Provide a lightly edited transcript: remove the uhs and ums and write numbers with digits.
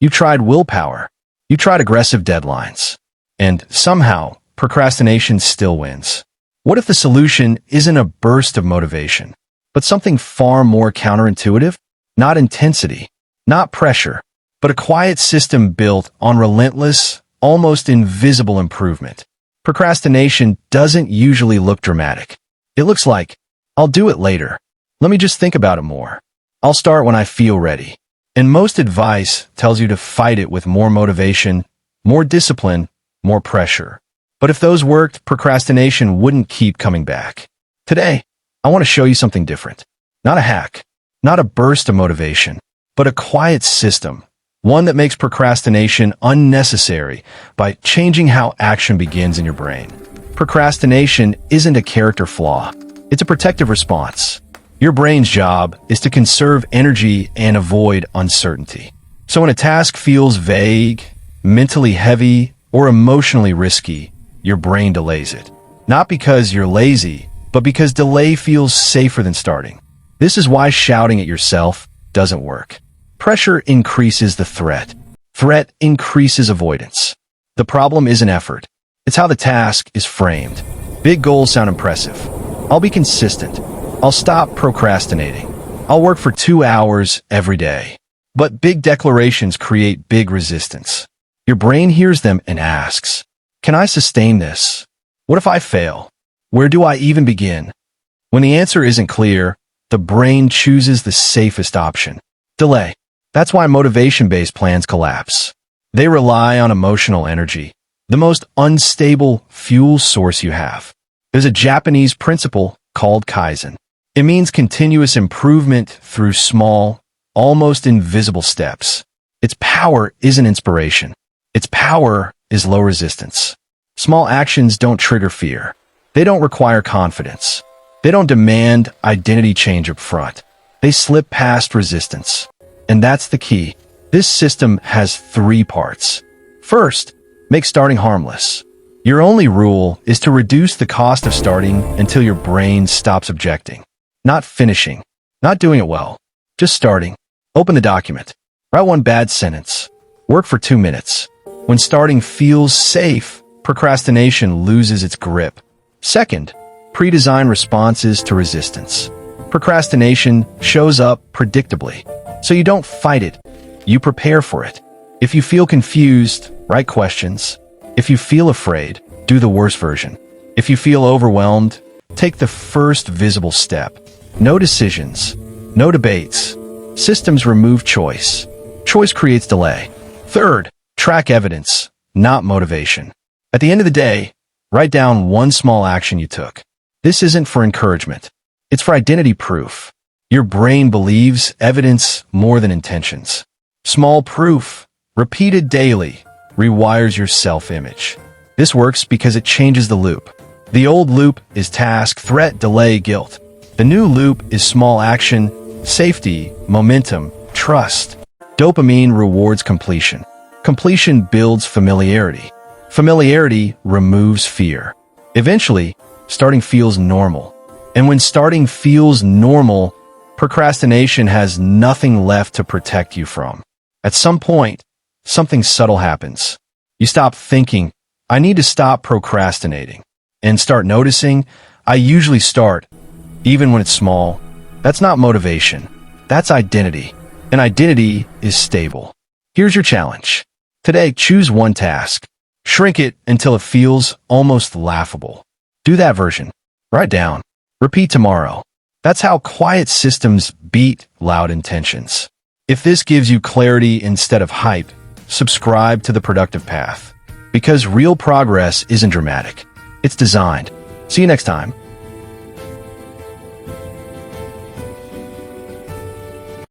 You tried willpower. You tried aggressive deadlines. And somehow, procrastination still wins. What if the solution isn't a burst of motivation, but something far more counterintuitive? Not intensity, not pressure, but a quiet system built on relentless, almost invisible improvement. Procrastination doesn't usually look dramatic. It looks like, I'll do it later. Let me just think about it more. I'll start when I feel ready. And most advice tells you to fight it with more motivation, more discipline, more pressure. But if those worked, procrastination wouldn't keep coming back. Today, I want to show you something different. Not a hack, not a burst of motivation, but a quiet system. One that makes procrastination unnecessary by changing how action begins in your brain. Procrastination isn't a character flaw. It's a protective response. Your brain's job is to conserve energy and avoid uncertainty. So when a task feels vague, mentally heavy, or emotionally risky, your brain delays it. Not because you're lazy, but because delay feels safer than starting. This is why shouting at yourself doesn't work. Pressure increases the threat. Threat increases avoidance. The problem isn't effort. It's how the task is framed. Big goals sound impressive. I'll be consistent. I'll stop procrastinating. I'll work for 2 hours every day. But big declarations create big resistance. Your brain hears them and asks, can I sustain this? What if I fail? Where do I even begin? When the answer isn't clear, the brain chooses the safest option. Delay. That's why motivation-based plans collapse. They rely on emotional energy, the most unstable fuel source you have. There's a Japanese principle called Kaizen. It means continuous improvement through small, almost invisible steps. Its power isn't inspiration. Its power is low resistance. Small actions don't trigger fear. They don't require confidence. They don't demand identity change up front. They slip past resistance. And that's the key. This system has 3 parts. First, make starting harmless. Your only rule is to reduce the cost of starting until your brain stops objecting. Not finishing. Not doing it well. Just starting. Open the document. Write 1 bad sentence. Work for 2 minutes. When starting feels safe, procrastination loses its grip. Second, pre-design responses to resistance. Procrastination shows up predictably, so you don't fight it. You prepare for it. If you feel confused, write questions. If you feel afraid, do the worst version. If you feel overwhelmed, take the first visible step. No decisions. No debates. Systems remove choice. Choice creates delay. Third, track evidence, not motivation. At the end of the day, write down 1 small action you took. This isn't for encouragement. It's for identity proof. Your brain believes evidence more than intentions. Small proof, repeated daily, rewires your self-image. This works because it changes the loop. The old loop is task, threat, delay, guilt. The new loop is small action, safety, momentum, trust. Dopamine rewards completion. Completion builds familiarity. Familiarity removes fear. Eventually, starting feels normal. And when starting feels normal, procrastination has nothing left to protect you from. At some point, something subtle happens. You stop thinking, I need to stop procrastinating, and start noticing, I usually start, even when it's small. That's not motivation. That's identity. And identity is stable. Here's your challenge. Today, choose 1 task. Shrink it until it feels almost laughable. Do that version. Write down. Repeat tomorrow. That's how quiet systems beat loud intentions. If this gives you clarity instead of hype, subscribe to The Productive Path. Because real progress isn't dramatic. It's designed. See you next time.